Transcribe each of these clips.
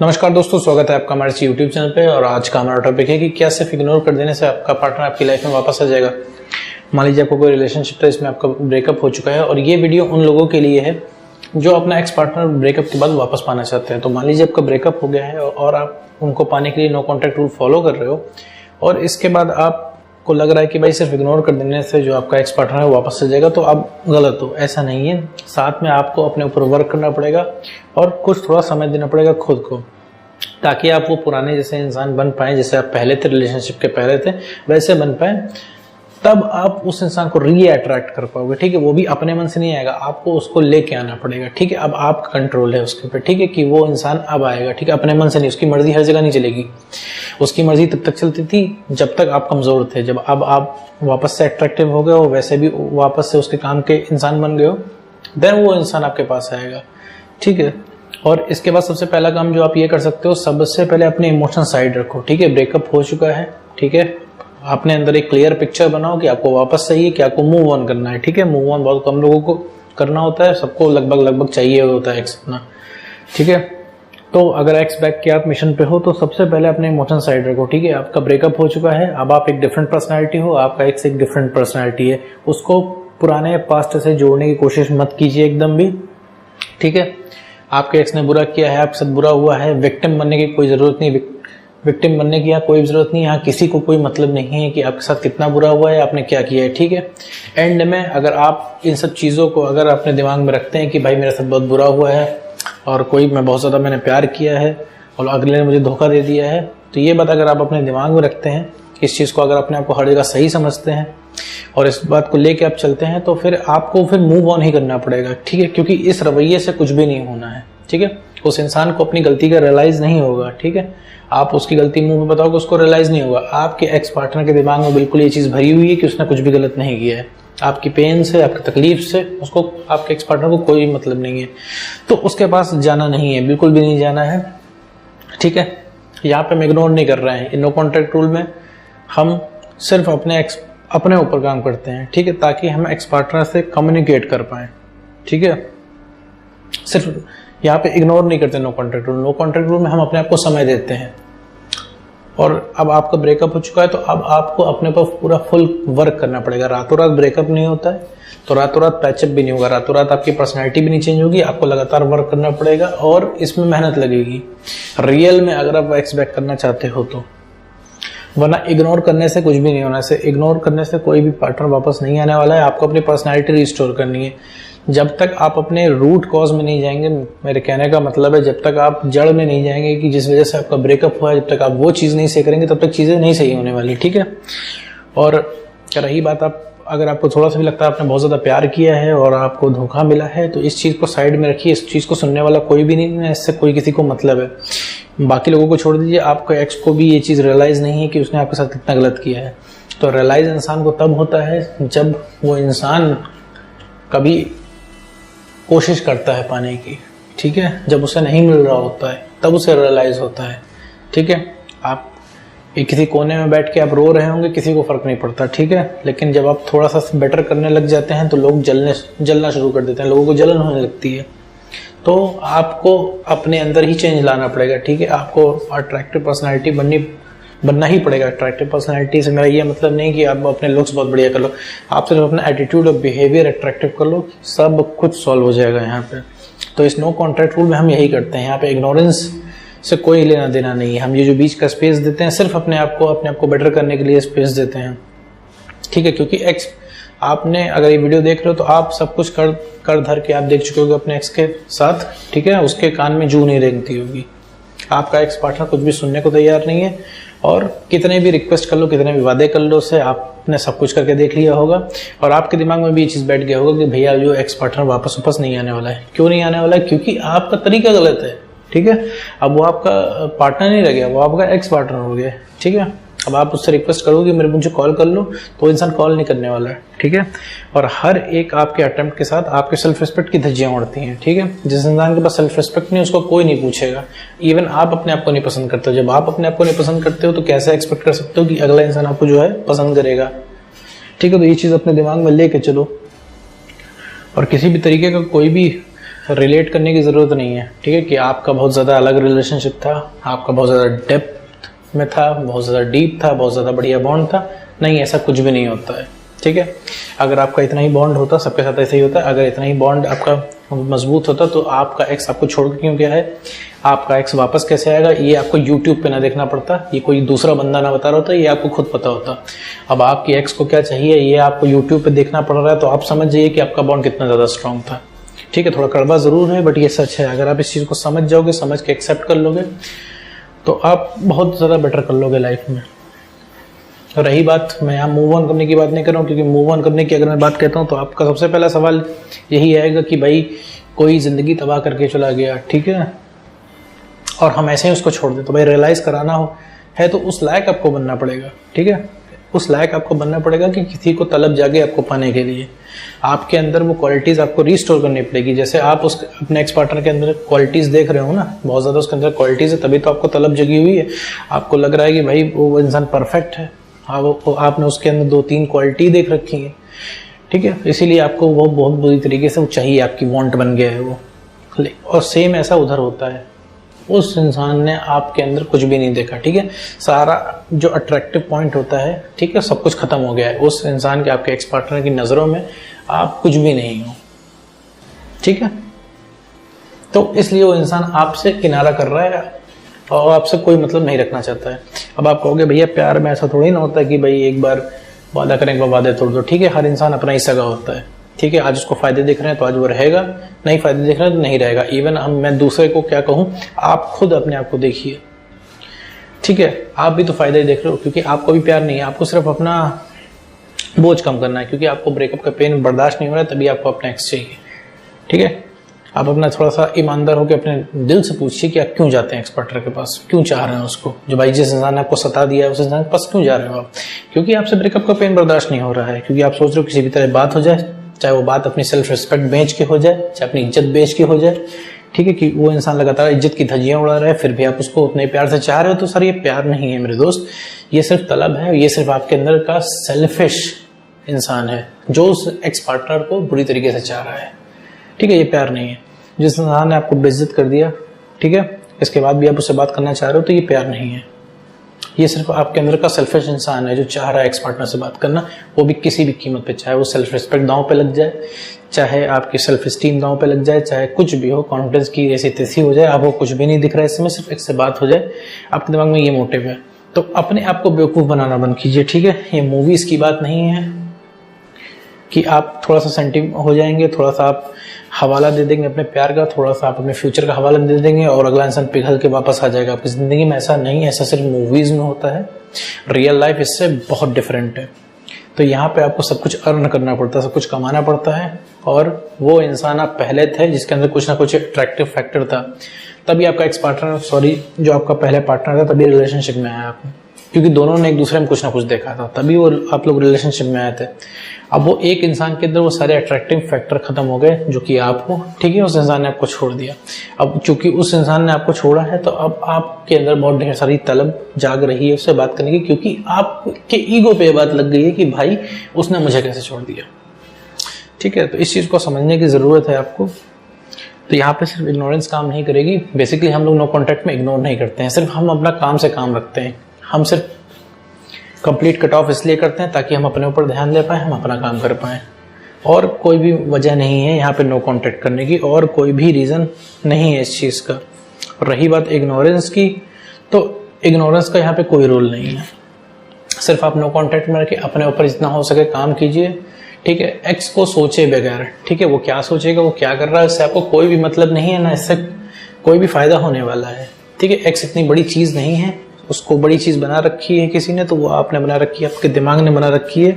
नमस्कार दोस्तों, स्वागत है आपका हमारे यूट्यूब चैनल पे। और आज का हमारा टॉपिक है कि क्या सिर्फ इग्नोर कर देने से आपका पार्टनर आपकी लाइफ में वापस आ जाएगा। मान लीजिए आपको कोई रिलेशनशिप था, इसमें आपका ब्रेकअप हो चुका है और ये वीडियो उन लोगों के लिए है जो अपना एक्स पार्टनर ब्रेकअप के बाद वापस पाना चाहते हैं। तो मान लीजिए आपका ब्रेकअप हो गया है और आप उनको पाने के लिए नो कॉन्टैक्ट रूल फॉलो कर रहे हो और इसके बाद आपको लग रहा है कि भाई सिर्फ इग्नोर कर देने से जो आपका एक्स पार्टनर है वापस आ जाएगा, तो आप गलत हो। ऐसा नहीं है, साथ में आपको अपने ऊपर वर्क करना पड़ेगा और कुछ थोड़ा समय देना पड़ेगा खुद को, ताकि आप वो पुराने जैसे इंसान बन पाए, जैसे आप पहले थे, रिलेशनशिप के पहले थे वैसे बन पाए। तब आप उस इंसान को री अट्रैक्ट कर पाओगे। ठीक है, वो भी अपने मन से नहीं आएगा, आपको उसको लेके आना पड़ेगा। ठीक है, अब आपका कंट्रोल है उसके ऊपर। ठीक है, कि वो इंसान अब आएगा। ठीक है, अपने मन से नहीं, उसकी मर्जी हर जगह नहीं चलेगी। उसकी मर्जी तब तक चलती थी जब तक आप कमजोर थे। जब अब आप वापस से अट्रैक्टिव हो गए हो, वैसे भी वापस से उसके काम के इंसान बन गए हो, देन वो इंसान आपके पास आएगा। ठीक है, और इसके बाद सबसे पहला काम जो आप ये कर सकते हो, सबसे पहले अपने इमोशन साइड रखो। ठीक है, ब्रेकअप हो चुका है, ठीक है, अपने अंदर एक क्लियर पिक्चर बनाओ कि आपको वापस चाहिए, कि आपको मूव ऑन करना है। ठीक है, मूव ऑन बहुत कम लोगों को करना होता है, सबको लगभग चाहिए होता है एक्स अपना। ठीक है, तो अगर एक्स बैक के आप मिशन पे हो तो सबसे पहले अपने इमोशन साइड रखो। ठीक है, आपका ब्रेकअप हो चुका है, अब आप एक डिफरेंट पर्सनैलिटी हो, आपका एक्स एक डिफरेंट पर्सनैलिटी है। उसको पुराने पास्ट से जोड़ने की कोशिश मत कीजिए एकदम भी। ठीक है, आपके एक्स ने बुरा किया है, आपके साथ बुरा हुआ है, विक्टिम बनने की कोई जरूरत नहीं। विक्टिम बनने की यहाँ कोई जरूरत नहीं। यहाँ किसी को कोई मतलब नहीं है कि आपके साथ कितना बुरा हुआ है, आपने क्या किया है। ठीक है, एंड में अगर आप इन सब चीज़ों को अगर अपने दिमाग में रखते हैं कि भाई मेरे साथ बहुत बुरा हुआ है और मैं बहुत ज़्यादा मैंने प्यार किया है और अगले ने मुझे धोखा दे दिया है, तो ये बात अगर आप अपने दिमाग में रखते हैं, इस चीज़ को अगर अपने आप को हर जगह सही समझते हैं और इस बात को लेके आप चलते हैं, तो फिर आपको फिर मूव ऑन ही करना पड़ेगा। ठीक है, क्योंकि इस रवैये से कुछ भी नहीं होना है। ठीक है, उस इंसान को अपनी गलती का रियलाइज नहीं होगा। ठीक है, आप उसकी गलती मुंह में बताओगे, उसको रियलाइज नहीं होगा। आपके एक्स पार्टनर के दिमाग में बिल्कुल ये चीज़ भरी हुई है कि उसने कुछ भी गलत नहीं किया है। आपकी पेन से, आपकी तकलीफ से उसको, आपके एक्स पार्टनर को कोई मतलब नहीं है, तो उसके पास जाना नहीं है, बिल्कुल भी नहीं जाना है। ठीक है, यहाँ पे हम इग्नोर नहीं कर रहे हैं। नो कॉन्टैक्ट रूल में हम सिर्फ अपने ऊपर काम करते हैं। ठीक है, ताकि हम एक्स पार्टनर से कम्युनिकेट कर पाए। ठीक है, सिर्फ यहाँ पे इग्नोर नहीं करते no contact rule. No contact rule में हम अपने आप को समय देते हैं। और अब आपका ब्रेकअप हो चुका है तो अब आपको अपने पर पूरा फुल वर्क करना पड़ेगा। रातों रात ब्रेकअप नहीं होता है, तो रातों रात पैचअप भी नहीं होगा, रातों रात आपकी पर्सनैलिटी भी नहीं चेंज होगी। आपको लगातार वर्क करना पड़ेगा और इसमें मेहनत लगेगी रियल में, अगर आप एक्स बैक करना चाहते हो तो। वरना इग्नोर करने से कुछ भी नहीं होना है। इग्नोर करने से कोई भी पार्टनर वापस नहीं आने वाला है। आपको अपनी पर्सनैलिटी रिस्टोर करनी है। जब तक आप अपने रूट कॉज में नहीं जाएंगे, मेरे कहने का मतलब है जब तक आप जड़ में नहीं जाएंगे कि जिस वजह से आपका ब्रेकअप हुआ है, जब तक आप वो चीज़ नहीं सीख करेंगे तब तक चीज़ें नहीं सही होने वाली। ठीक है, और रही बात, आप अगर आपको थोड़ा सा भी लगता है आपने बहुत ज़्यादा प्यार किया है और आपको धोखा मिला है, तो इस चीज़ को साइड में रखिए। इस चीज़ को सुनने वाला कोई भी नहीं है, इससे कोई किसी को मतलब है। बाकी लोगों को छोड़ दीजिए, आपके एक्स को भी ये चीज़ रियलाइज़ नहीं है कि उसने आपके साथ कितना गलत किया है। तो रियलाइज़ इंसान को तब होता है जब वो इंसान कभी कोशिश करता है पाने की। ठीक है, जब उसे नहीं मिल रहा होता है तब उसे रियलाइज़ होता है। ठीक है, आप किसी कोने में बैठ के आप रो रहे होंगे, किसी को फर्क नहीं पड़ता। ठीक है, लेकिन जब आप थोड़ा सा बेटर करने लग जाते हैं तो लोग जलना शुरू कर देते हैं, लोगों को जलन होने लगती है। तो आपको अपने अंदर ही चेंज लाना पड़ेगा। ठीक है, आपको अट्रैक्टिव पर्सनैलिटी बनना ही पड़ेगा। अट्रैक्टिव पर्सनैलिटी से मेरा ये मतलब नहीं कि आप अपने लुक्स बहुत बढ़िया कर लो, आप सिर्फ अपना एटीट्यूड और बिहेवियर अट्रैक्टिव कर लो, सब कुछ सॉल्व हो जाएगा यहाँ पे। तो इस नो कॉन्ट्रैक्ट रूल में हम यही करते हैं। यहाँ पे इग्नोरेंस से कोई लेना देना नहीं है। हम ये जो बीच का स्पेस देते हैं, सिर्फ अपने आप को बेटर करने के लिए स्पेस देते हैं। ठीक है, क्योंकि एक्स, आपने अगर ये वीडियो देख रहे हो तो आप सब कुछ कर धर के आप देख चुके होगे अपने एक्स के साथ। ठीक है, उसके कान में जू नहीं रेंगती होगी। आपका एक्स पार्टनर कुछ भी सुनने को तैयार नहीं है, और कितने भी रिक्वेस्ट कर लो, कितने भी वादे कर लो उससे, आपने सब कुछ करके देख लिया होगा और आपके दिमाग में भी ये चीज़ बैठ गया होगा कि भैया जो एक्स पार्टनर वापस नहीं आने वाला है। क्यों नहीं आने वाला है? क्योंकि आपका तरीका गलत है। ठीक है, अब वो आपका पार्टनर नहीं रह गया, वो आपका एक्स पार्टनर हो गया। ठीक है, अब आप उससे रिक्वेस्ट करोगे मुझे कॉल कर लो, तो इंसान कॉल नहीं करने वाला है। ठीक है, और हर एक आपके अटेम्प्ट के साथ आपके सेल्फ रिस्पेक्ट की धज्जियां उड़ती हैं। ठीक है, जिस इंसान के पास सेल्फ रिस्पेक्ट नहीं, उसको कोई नहीं पूछेगा। इवन आप अपने आप को नहीं पसंद करते हो। जब आप अपने आप को नहीं पसंद करते हो तो कैसे एक्सपेक्ट कर सकते हो कि अगला इंसान आपको जो है पसंद करेगा। ठीक है, तो ये चीज़ अपने दिमाग में लेके चलो। और किसी भी तरीके का कोई भी रिलेट करने की ज़रूरत नहीं है, ठीक है, कि आपका बहुत ज़्यादा अलग रिलेशनशिप था, आपका बहुत ज़्यादा डेप्थ में था, बहुत ज़्यादा डीप था, बहुत ज़्यादा बढ़िया बॉन्ड था। नहीं, ऐसा कुछ भी नहीं होता है, ठीक है। अगर आपका इतना ही बॉन्ड होता, सबके साथ ऐसा ही होता है, अगर इतना ही बॉन्ड आपका मजबूत होता तो आपका एक्स आपको छोड़ के क्यों गया है, आपका एक्स वापस कैसे आएगा, ये आपको यूट्यूब पे ना देखना पड़ता, ये कोई दूसरा बंदा ना बता रहा होता, ये आपको खुद पता होता। अब आपकी एक्स को क्या चाहिए ये आपको यूट्यूब पे देखना पड़ रहा है, तो आप समझ जाइए कि आपका बॉन्ड कितना ज़्यादा स्ट्रांग था, ठीक है। थोड़ा कड़वा ज़रूर है बट ये सच है। अगर आप इस चीज़ को समझ जाओगे, समझ के एक्सेप्ट कर लोगे, तो आप बहुत ज़्यादा बेटर कर लोगे लाइफ में। रही बात, मैं यहाँ मूव ऑन करने की बात नहीं कर रहा हूँ, क्योंकि मूव ऑन करने की अगर मैं बात कहता हूँ तो आपका सबसे पहला सवाल यही आएगा कि भाई कोई ज़िंदगी तबाह करके चला गया, ठीक है, और हम ऐसे ही उसको छोड़ दें। तो भाई रियलाइज़ कराना है तो उस लायक आपको बनना पड़ेगा, ठीक है। उस लायक आपको बनना पड़ेगा कि किसी को तलब जागे आपको पाने के लिए, आपके अंदर वो क्वालिटीज़ आपको रिस्टोर करनी पड़ेगी। जैसे आप उस अपने एक्स पार्टनर के अंदर क्वालिटीज़ देख रहे हो ना, बहुत ज़्यादा उसके अंदर क्वालिटीज़ है, तभी तो आपको तलब जगी हुई है। आपको लग रहा है कि भाई वो इंसान परफेक्ट है, आपने उसके अंदर 2-3 क्वालिटी देख रखी है, ठीक है, इसीलिए आपको वो बहुत बुरी तरीके से वो चाहिए, आपकी वांट बन गया है वो। और सेम ऐसा उधर होता है, उस इंसान ने आपके अंदर कुछ भी नहीं देखा, ठीक है, सारा जो अट्रैक्टिव पॉइंट होता है, ठीक है, सब कुछ खत्म हो गया है उस इंसान के, आपके एक्स पार्टनर की नज़रों में आप कुछ भी नहीं हो, ठीक है। तो इसलिए वो इंसान आपसे किनारा कर रहा है और आपसे कोई मतलब नहीं रखना चाहता है। अब आप कहोगे भैया प्यार में ऐसा थोड़ी ना होता है कि भाई एक बार वादा करें एक बार वादे तोड़ दो, ठीक है, हर इंसान अपना ही सगा होता है, ठीक है। आज उसको फायदे दिख रहे हैं तो आज वो रहेगा, नहीं फायदे दिख रहे हैं तो नहीं रहेगा। इवन मैं दूसरे को क्या कहूँ, आप खुद अपने आप को देखिए, ठीक है, आप भी तो फायदा ही देख रहे हो, क्योंकि आपको भी प्यार नहीं है, आपको सिर्फ अपना बोझ कम करना है, क्योंकि आपको ब्रेकअप का पेन बर्दाश्त नहीं हो रहा है, तभी आपको अपना एक्स चाहिए, ठीक है। आप अपना थोड़ा सा ईमानदार होकर अपने दिल से पूछिए कि आप क्यों जाते हैं एक्स पार्टनर के पास, क्यों चाह रहे हैं उसको, जो भाई जिस इंसान ने आपको सता दिया है उस इंसान के पास क्यों जा रहे हो आप, क्योंकि आपसे ब्रेकअप का पेन बर्दाश्त नहीं हो रहा है, क्योंकि आप सोच रहे हो किसी भी तरह बात हो जाए, चाहे वो बात अपनी सेल्फ रिस्पेक्ट बेच के हो जाए, चाहे अपनी इज्जत बेच के हो जाए, ठीक है, कि वो इंसान लगातार इज्जत की धज्जियां उड़ा रहा है, फिर भी आप उसको उतने प्यार से चाह रहे हो। तो सर ये प्यार नहीं है मेरे दोस्त, ये सिर्फ तलब है, ये सिर्फ आपके अंदर का सेल्फिश इंसान है जो उस एक्स पार्टनर को बुरी तरीके से चाह रहा है, ठीक है, ये प्यार नहीं है। जिस इंसान ने आपको बेइज्जत कर दिया, ठीक है, इसके बाद भी आप उससे बात करना चाह रहे हो, तो ये प्यार नहीं है, ये सिर्फ आपके अंदर का सेल्फिश इंसान है जो चाह रहा है एक्स पार्टनर से बात करना, वो भी किसी भी कीमत पे, चाहे वो सेल्फ रिस्पेक्ट दांव पे लग जाए, चाहे आपकी सेल्फ स्टीम दांव पे लग जाए, चाहे कुछ भी हो, कॉन्फिडेंस की ऐसी तैसी हो जाए, आपको कुछ भी नहीं दिख रहा है इसमें, सिर्फ एक से बात हो जाए, आपके दिमाग में ये मोटिव है, तो अपने आप को बेवकूफ़ बनाना बंद कीजिए, ठीक है। ये मूवीज़ की बात नहीं है कि आप थोड़ा सा सेंटिव हो जाएंगे, थोड़ा सा आप हवाला दे देंगे अपने प्यार का, थोड़ा सा आप अपने फ्यूचर का हवाला दे देंगे और अगला इंसान पिघल के वापस आ जाएगा आपकी ज़िंदगी में। ऐसा नहीं है, ऐसा सिर्फ मूवीज़ में होता है, रियल लाइफ इससे बहुत डिफरेंट है। तो यहाँ पे आपको सब कुछ अर्न करना पड़ता है, सब कुछ कमाना पड़ता है, और वो इंसान आप पहले थे जिसके अंदर कुछ ना कुछ अट्रैक्टिव फैक्टर था, तभी आपका एक्स पार्टनर जो आपका पहले पार्टनर था तभी रिलेशनशिप में आया आप, क्योंकि दोनों ने एक दूसरे में कुछ ना कुछ देखा था, तभी वो आप लोग रिलेशनशिप में आए थे। अब वो एक इंसान के अंदर वो सारे अट्रैक्टिव फैक्टर खत्म हो गए जो कि आप हो, ठीक है, उस इंसान ने आपको छोड़ दिया। अब चूंकि उस इंसान ने आपको छोड़ा है तो अब आपके अंदर बहुत ढेर सारी तलब जाग रही है उससे बात करने की, क्योंकि आपके ईगो पे बात लग गई है कि भाई उसने मुझे कैसे छोड़ दिया, ठीक है। तो इस चीज़ को समझने की ज़रूरत है आपको। तो यहाँ पे सिर्फ इग्नोरेंस काम नहीं करेगी। बेसिकली हम लोग नो कॉन्टैक्ट में इग्नोर नहीं करते हैं, सिर्फ हम अपना काम से काम रखते हैं। हम सिर्फ कंप्लीट कट ऑफ इसलिए करते हैं ताकि हम अपने ऊपर ध्यान दे पाएँ, हम अपना काम कर पाएँ, और कोई भी वजह नहीं है यहाँ पे नो कॉन्टैक्ट करने की, और कोई भी रीज़न नहीं है इस चीज़ का। और रही बात इग्नोरेंस की, तो इग्नोरेंस का यहाँ पे कोई रोल नहीं है, सिर्फ आप नो कॉन्टैक्ट में रख के अपने ऊपर जितना हो सके काम कीजिए, ठीक है। एक्स को सोचे बगैर, ठीक है, वो क्या सोचेगा, वो क्या कर रहा है, इससे आपको कोई भी मतलब नहीं है, ना इससे कोई भी फायदा होने वाला है, ठीक है। एक्स इतनी बड़ी चीज़ नहीं है, उसको बड़ी चीज़ बना रखी है किसी ने, तो वो आपने बना रखी है, आपके दिमाग ने बना रखी है,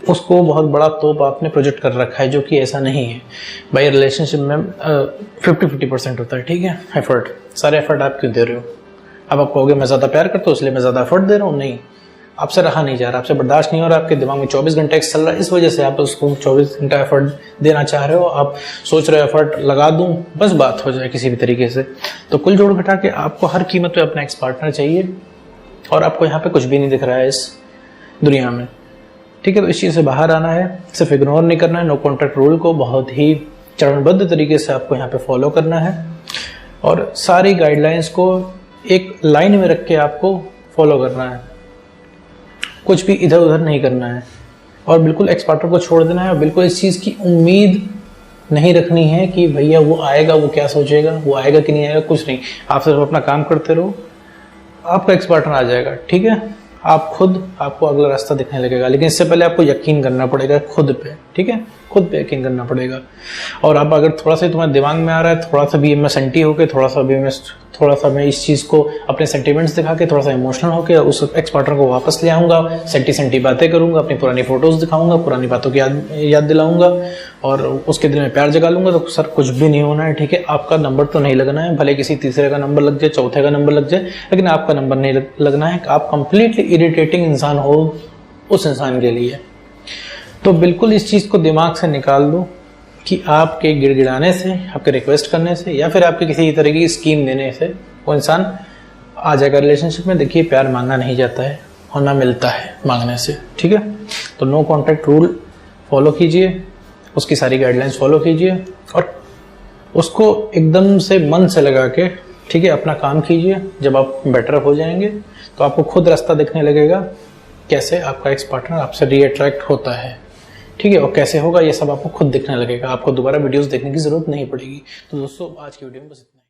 उसको बहुत बड़ा तोप आपने प्रोजेक्ट कर रखा है, जो कि ऐसा नहीं है भाई। रिलेशनशिप में 50-50% होता है, ठीक है, एफर्ट, सारे एफर्ट आप क्यों दे रहे हो? अब आप कहोगे मैं ज़्यादा प्यार करता हूँ इसलिए मैं ज़्यादा एफर्ट दे रहा हूँ, नहीं, आपसे रहा नहीं जा रहा, आपसे बर्दाश्त नहीं हो रहा, आपके दिमाग में 24 घंटे एक्स चल रहा है, इस वजह से आप उसको 24 घंटा एफर्ट देना चाह रहे हो। आप सोच रहे हो एफर्ट लगा दूं, बस बात हो जाए किसी भी तरीके से। तो कुल जोड़ घटा के आपको हर कीमत पे अपना एक्स पार्टनर चाहिए, और आपको यहाँ पे कुछ भी नहीं दिख रहा है इस दुनिया में, ठीक है। तो इस चीज़ से बाहर आना है, सिर्फ इग्नोर नहीं करना है, नो कॉन्टैक्ट रूल को बहुत ही चरणबद्ध तरीके से आपको यहाँ पे फॉलो करना है और सारी गाइडलाइंस को एक लाइन में रख के आपको फॉलो करना है, कुछ भी इधर उधर नहीं करना है और बिल्कुल एक्सपर्टर को छोड़ देना है और बिल्कुल इस चीज़ की उम्मीद नहीं रखनी है कि भैया वो आएगा, वो क्या सोचेगा, वो आएगा कि नहीं आएगा, कुछ नहीं। आप सिर्फ अपना काम करते रहो, आपका एक्सपर्टर आ जाएगा, ठीक है। आप खुद आपको अगला रास्ता दिखने लगेगा, लेकिन इससे पहले आपको यकीन करना पड़ेगा खुद पे, ठीक है, खुद पे यकीन करना पड़ेगा। और आप अगर थोड़ा सा तुम्हारे दिमाग में आ रहा है, थोड़ा सा भी मैं सेंटी होके, थोड़ा सा मैं इस चीज़ को अपने सेंटिमेंट्स दिखा के, थोड़ा सा इमोशनल होकर उस एक्सपर्टर को वापस ले आऊँगा, सेंटी बातें करूँगा, अपनी पुरानी फोटोज़ दिखाऊँगा, पुरानी बातों की याद दिलाऊँगा और उसके दिल में प्यार जगा लूँगा, तो सर कुछ भी नहीं होना है, ठीक है। आपका नंबर तो नहीं लगना है, भले किसी तीसरे का नंबर लग जाए, चौथे का नंबर लग जाए, लेकिन आपका नंबर नहीं लगना है। आप कंप्लीटली इरिटेटिंग इंसान हो उस इंसान के लिए। तो बिल्कुल इस चीज़ को दिमाग से निकाल दो कि आपके गिड़गिड़ाने से, आपके रिक्वेस्ट करने से या फिर आपके किसी तरह की स्कीम देने से वो इंसान आ जाएगा रिलेशनशिप में। देखिए, प्यार मांगा नहीं जाता है और ना मिलता है मांगने से, ठीक है। तो नो कॉन्टैक्ट रूल फॉलो कीजिए, उसकी सारी गाइडलाइंस फॉलो कीजिए और उसको एकदम से मन से लगा के, ठीक है, अपना काम कीजिए। जब आप बेटर हो जाएंगे तो आपको खुद रास्ता दिखने लगेगा कैसे आपका एक्स पार्टनर आपसे रीअट्रैक्ट होता है, ठीक है, और कैसे होगा ये सब आपको खुद दिखने लगेगा। आपको दोबारा वीडियोस देखने की जरूरत नहीं पड़ेगी। तो दोस्तों, आज की वीडियो में बस इतना।